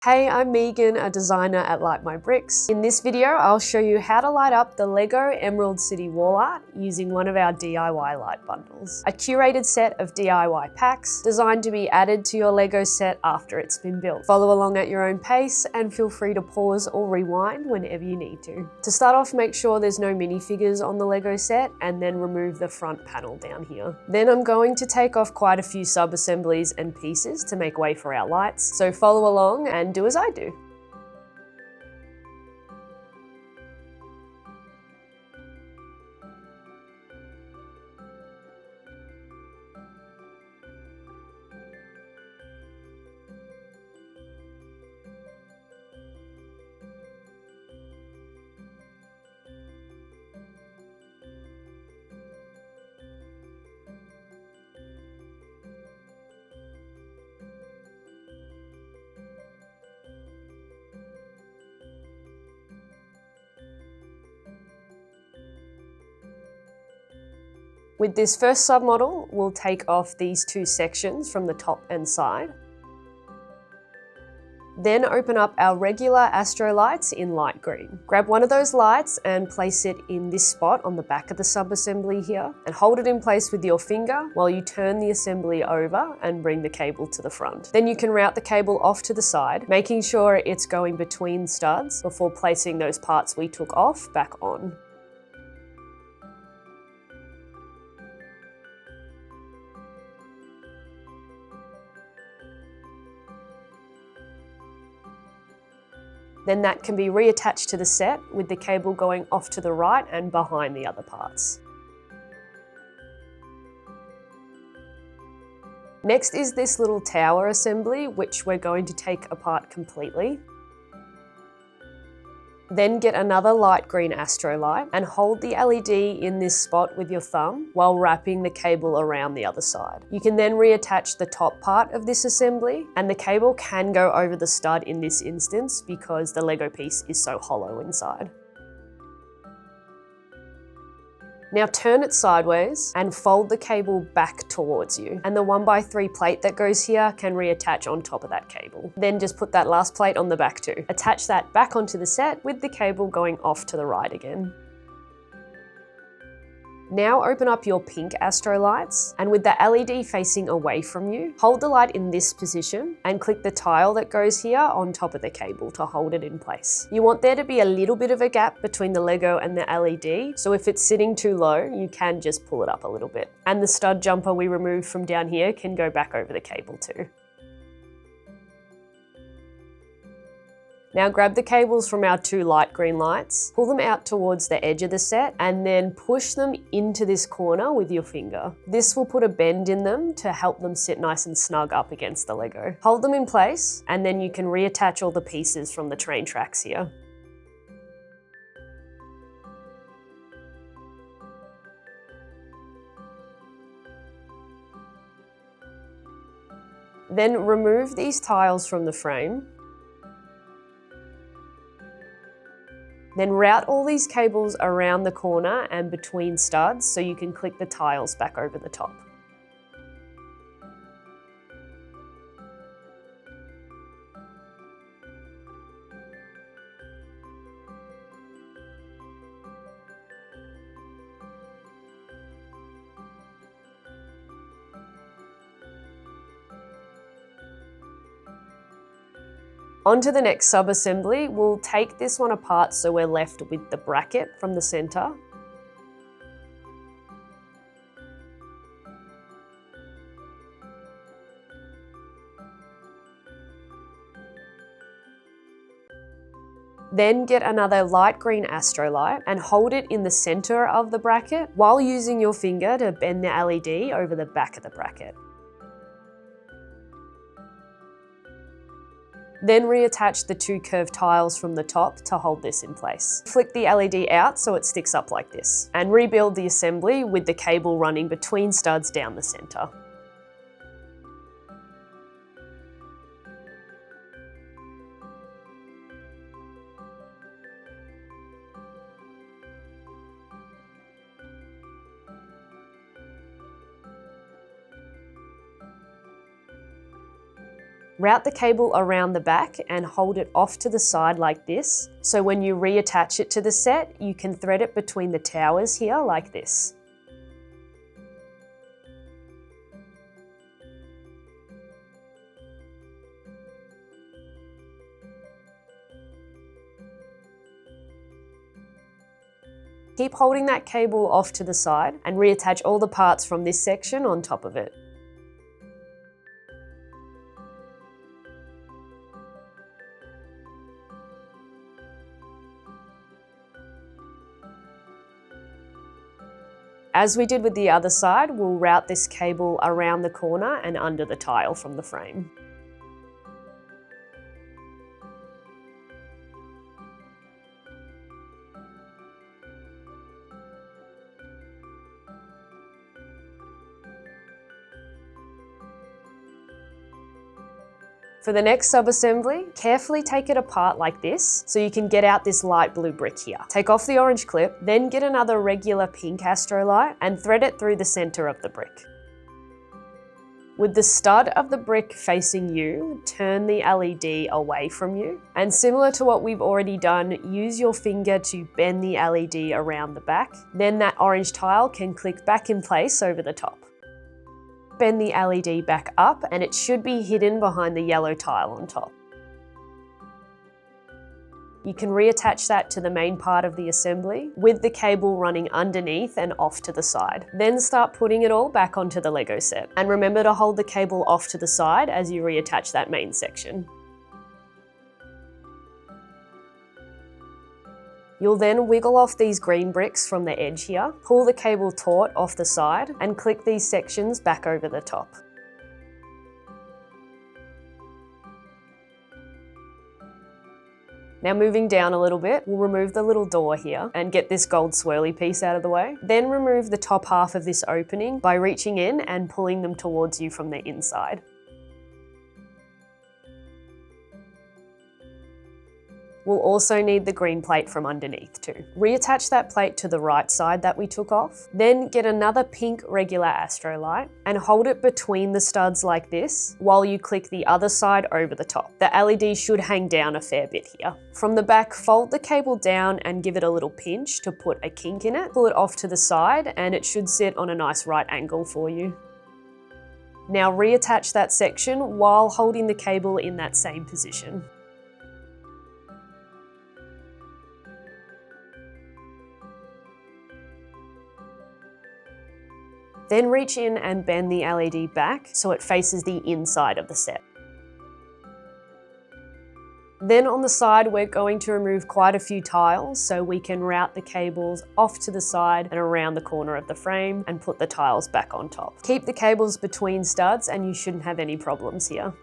Hey, I'm Megan, a designer at Light My Bricks. In this video, I'll show you how to light up the Lego Emerald City wall art using one of our DIY light bundles. A curated set of DIY packs designed to be added to your Lego set after it's been built. Follow along at your own pace and feel free to pause or rewind whenever you need to. To start off, make sure there's no minifigures on the Lego set and then remove the front panel down here. Then I'm going to take off quite a few sub-assemblies and pieces to make way for our lights, so follow along and do as I do. With this first submodel, we'll take off these two sections from the top and side. Then open up our regular Astro Lights in light green. Grab one of those lights and place it in this spot on the back of the sub-assembly here, and hold it in place with your finger while you turn the assembly over and bring the cable to the front. Then you can route the cable off to the side, making sure it's going between studs before placing those parts we took off back on. Then that can be reattached to the set with the cable going off to the right and behind the other parts. Next is this little tower assembly, which we're going to take apart completely. Then get another light green Astro light and hold the LED in this spot with your thumb while wrapping the cable around the other side. You can then reattach the top part of this assembly, and the cable can go over the stud in this instance because the Lego piece is so hollow inside. Now turn it sideways and fold the cable back towards you, and the 1x3 plate that goes here can reattach on top of that cable. Then just put that last plate on the back too. Attach that back onto the set with the cable going off to the right again. Now open up your pink Astro Lights, and with the LED facing away from you, hold the light in this position and click the tile that goes here on top of the cable to hold it in place. You want there to be a little bit of a gap between the Lego and the LED, so if it's sitting too low, you can just pull it up a little bit. And the stud jumper we removed from down here can go back over the cable too. Now grab the cables from our two light green lights, pull them out towards the edge of the set, and then push them into this corner with your finger. This will put a bend in them to help them sit nice and snug up against the Lego. Hold them in place, and then you can reattach all the pieces from the train tracks here. Then remove these tiles from the frame. Then route all these cables around the corner and between studs so you can click the tiles back over the top. Onto the next sub-assembly, we'll take this one apart so we're left with the bracket from the center. Then get another light green Astro light and hold it in the center of the bracket while using your finger to bend the LED over the back of the bracket. Then reattach the two curved tiles from the top to hold this in place. Flick the LED out so it sticks up like this, and rebuild the assembly with the cable running between studs down the center. Route the cable around the back and hold it off to the side like this. So when you reattach it to the set, you can thread it between the towers here like this. Keep holding that cable off to the side and reattach all the parts from this section on top of it. As we did with the other side, we'll route this cable around the corner and under the tile from the frame. For the next sub-assembly, carefully take it apart like this so you can get out this light blue brick here. Take off the orange clip, then get another regular pink Astro Light and thread it through the center of the brick. With the stud of the brick facing you, turn the LED away from you. And similar to what we've already done, use your finger to bend the LED around the back. Then that orange tile can click back in place over the top. Bend the LED back up and it should be hidden behind the yellow tile on top. You can reattach that to the main part of the assembly with the cable running underneath and off to the side. Then start putting it all back onto the Lego set. And remember to hold the cable off to the side as you reattach that main section. You'll then wiggle off these green bricks from the edge here, pull the cable taut off the side and click these sections back over the top. Now moving down a little bit, we'll remove the little door here and get this gold swirly piece out of the way. Then remove the top half of this opening by reaching in and pulling them towards you from the inside. We'll also need the green plate from underneath too. Reattach that plate to the right side that we took off. Then get another pink regular Astro Light and hold it between the studs like this while you click the other side over the top. The LED should hang down a fair bit here. From the back, fold the cable down and give it a little pinch to put a kink in it. Pull it off to the side and it should sit on a nice right angle for you. Now reattach that section while holding the cable in that same position. Then reach in and bend the LED back so it faces the inside of the set. Then on the side, we're going to remove quite a few tiles so we can route the cables off to the side and around the corner of the frame and put the tiles back on top. Keep the cables between studs and you shouldn't have any problems here.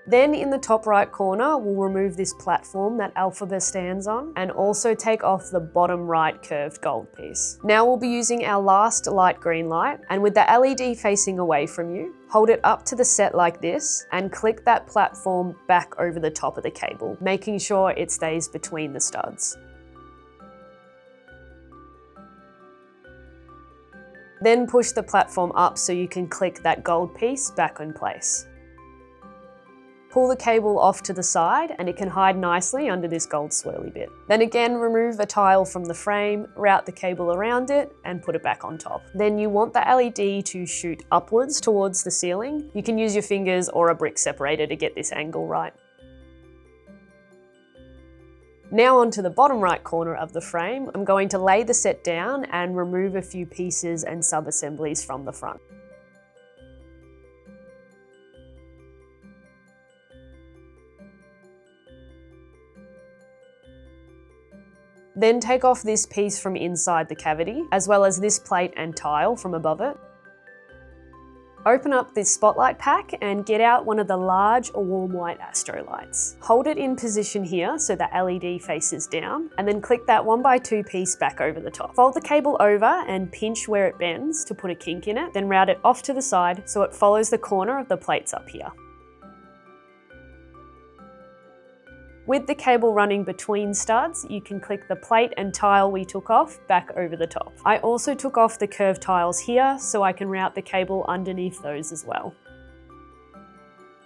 Then in the top right corner, we'll remove this platform that Alphaba stands on and also take off the bottom right curved gold piece. Now we'll be using our last light green light, and with the LED facing away from you, hold it up to the set like this and click that platform back over the top of the cable, making sure it stays between the studs. Then push the platform up so you can click that gold piece back in place. Pull the cable off to the side and it can hide nicely under this gold swirly bit. Then again, remove a tile from the frame, route the cable around it and put it back on top. Then you want the LED to shoot upwards towards the ceiling. You can use your fingers or a brick separator to get this angle right. Now onto the bottom right corner of the frame, I'm going to lay the set down and remove a few pieces and sub-assemblies from the front. Then take off this piece from inside the cavity, as well as this plate and tile from above it. Open up this spotlight pack and get out one of the large warm white Astro Lights. Hold it in position here so the LED faces down, and then click that 1x2 piece back over the top. Fold the cable over and pinch where it bends to put a kink in it, then route it off to the side so it follows the corner of the plates up here. With the cable running between studs, you can click the plate and tile we took off back over the top. I also took off the curved tiles here so I can route the cable underneath those as well.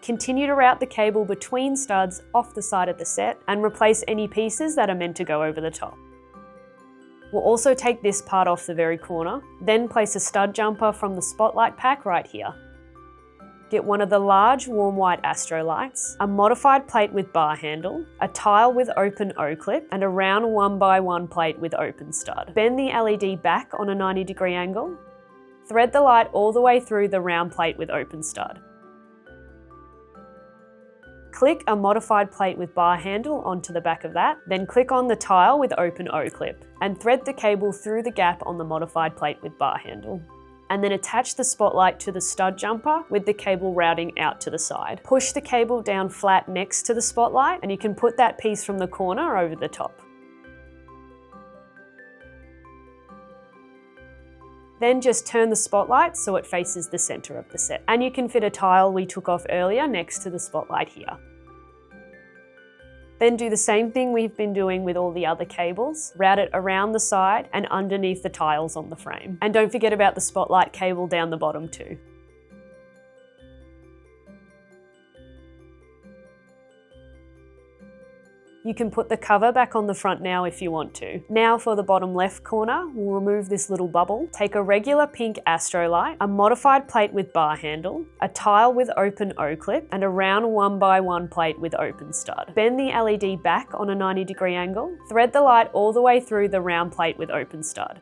Continue to route the cable between studs off the side of the set and replace any pieces that are meant to go over the top. We'll also take this part off the very corner, then place a stud jumper from the spotlight pack right here. Get one of the large warm white Astro Lights, a modified plate with bar handle, a tile with open O-clip, and a round 1x1 plate with open stud. Bend the LED back on a 90-degree angle. Thread the light all the way through the round plate with open stud. Click a modified plate with bar handle onto the back of that, then click on the tile with open O-clip, and thread the cable through the gap on the modified plate with bar handle. And then attach the spotlight to the stud jumper with the cable routing out to the side. Push the cable down flat next to the spotlight, and you can put that piece from the corner over the top. Then just turn the spotlight so it faces the center of the set. And you can fit a tile we took off earlier next to the spotlight here. Then do the same thing we've been doing with all the other cables. Route it around the side and underneath the tiles on the frame. And don't forget about the spotlight cable down the bottom too. You can put the cover back on the front now if you want to. Now for the bottom left corner, we'll remove this little bubble. Take a regular pink Astro Light, a modified plate with bar handle, a tile with open O-clip, and a round 1x1 plate with open stud. Bend the LED back on a 90-degree angle. Thread the light all the way through the round plate with open stud.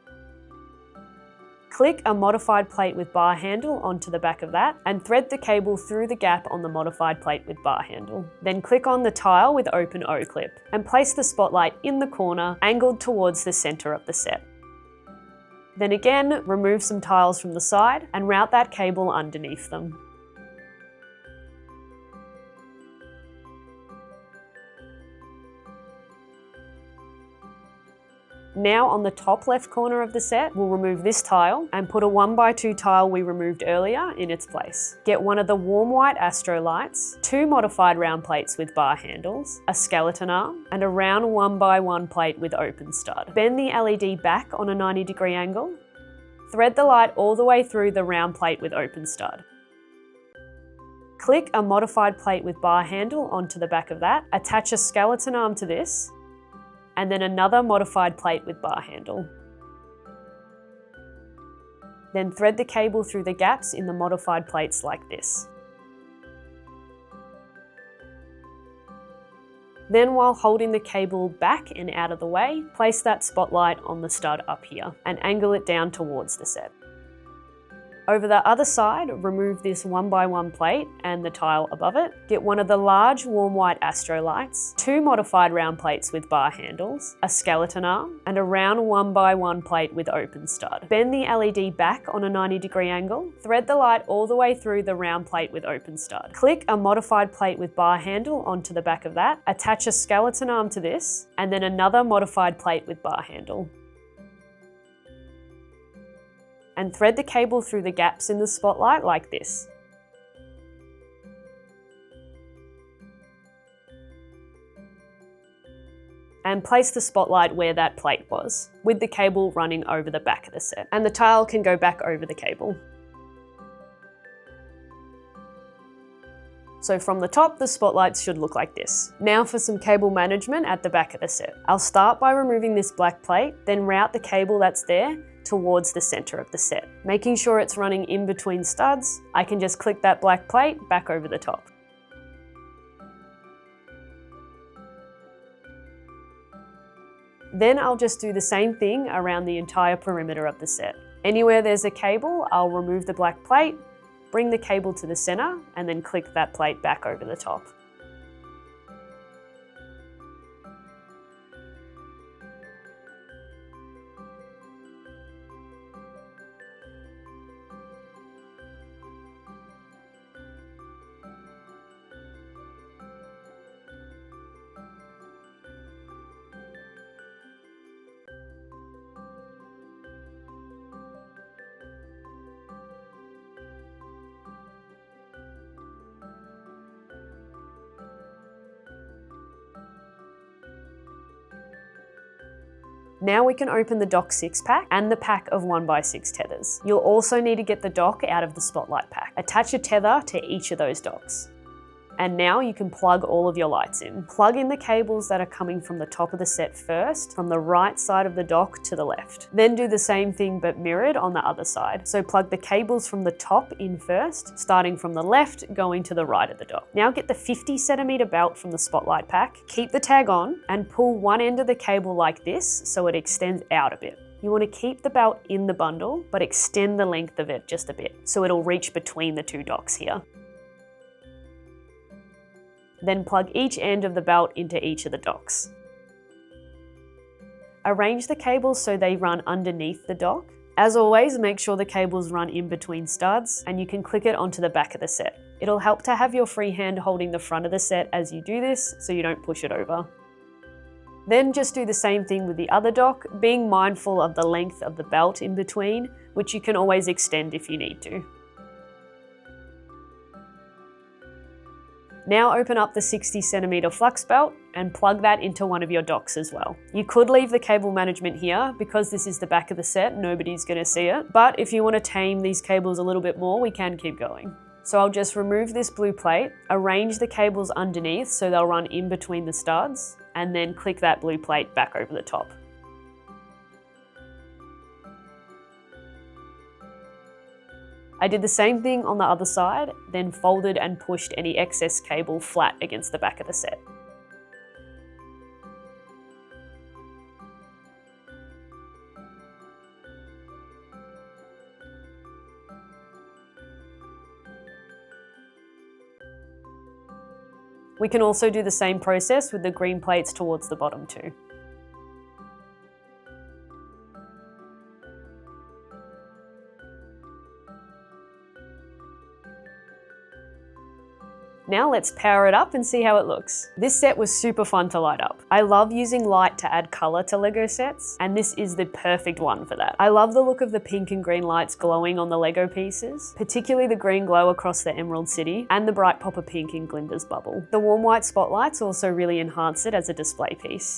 Click a modified plate with bar handle onto the back of that and thread the cable through the gap on the modified plate with bar handle. Then click on the tile with open O-clip and place the spotlight in the corner, angled towards the center of the set. Then again, remove some tiles from the side and route that cable underneath them. Now on the top left corner of the set, we'll remove this tile and put a 1x2 tile we removed earlier in its place. Get one of the warm white Astro Lights, 2 modified round plates with bar handles, a skeleton arm, and a round 1x1 plate with open stud. Bend the LED back on a 90-degree angle. Thread the light all the way through the round plate with open stud. Click a modified plate with bar handle onto the back of that. Attach a skeleton arm to this, and then another modified plate with bar handle. Then thread the cable through the gaps in the modified plates like this. Then while holding the cable back and out of the way, place that spotlight on the stud up here and angle it down towards the set. Over the other side, remove this 1x1 plate and the tile above it. Get one of the large warm white Astro Lights, 2 modified round plates with bar handles, a skeleton arm, and a round 1x1 plate with open stud. Bend the LED back on a 90-degree angle. Thread the light all the way through the round plate with open stud. Click a modified plate with bar handle onto the back of that. Attach a skeleton arm to this, and then another modified plate with bar handle. And thread the cable through the gaps in the spotlight like this. And place the spotlight where that plate was, with the cable running over the back of the set. And the tile can go back over the cable. So from the top, the spotlights should look like this. Now for some cable management at the back of the set. I'll start by removing this black plate, then route the cable that's there towards the center of the set. Making sure it's running in between studs, I can just click that black plate back over the top. Then I'll just do the same thing around the entire perimeter of the set. Anywhere there's a cable, I'll remove the black plate, bring the cable to the center, and then click that plate back over the top. Now we can open the dock 6 pack and the pack of 1x6 tethers. You'll also need to get the dock out of the spotlight pack. Attach a tether to each of those docks. And now you can plug all of your lights in. Plug in the cables that are coming from the top of the set first, from the right side of the dock to the left. Then do the same thing but mirrored on the other side. So plug the cables from the top in first, starting from the left, going to the right of the dock. Now get the 50cm belt from the spotlight pack, keep the tag on, and pull one end of the cable like this so it extends out a bit. You want to keep the belt in the bundle, but extend the length of it just a bit, so it'll reach between the two docks here. Then plug each end of the belt into each of the docks. Arrange the cables so they run underneath the dock. As always, make sure the cables run in between studs, and you can click it onto the back of the set. It'll help to have your free hand holding the front of the set as you do this, so you don't push it over. Then just do the same thing with the other dock, being mindful of the length of the belt in between, which you can always extend if you need to. Now open up the 60cm flux belt and plug that into one of your docks as well. You could leave the cable management here because this is the back of the set, nobody's gonna see it. But if you wanna tame these cables a little bit more, we can keep going. So I'll just remove this blue plate, arrange the cables underneath so they'll run in between the studs, and then click that blue plate back over the top. I did the same thing on the other side, then folded and pushed any excess cable flat against the back of the set. We can also do the same process with the green plates towards the bottom too. Now let's power it up and see how it looks. This set was super fun to light up. I love using light to add color to Lego sets, and this is the perfect one for that. I love the look of the pink and green lights glowing on the Lego pieces, particularly the green glow across the Emerald City and the bright pop of pink in Glinda's bubble. The warm white spotlights also really enhance it as a display piece.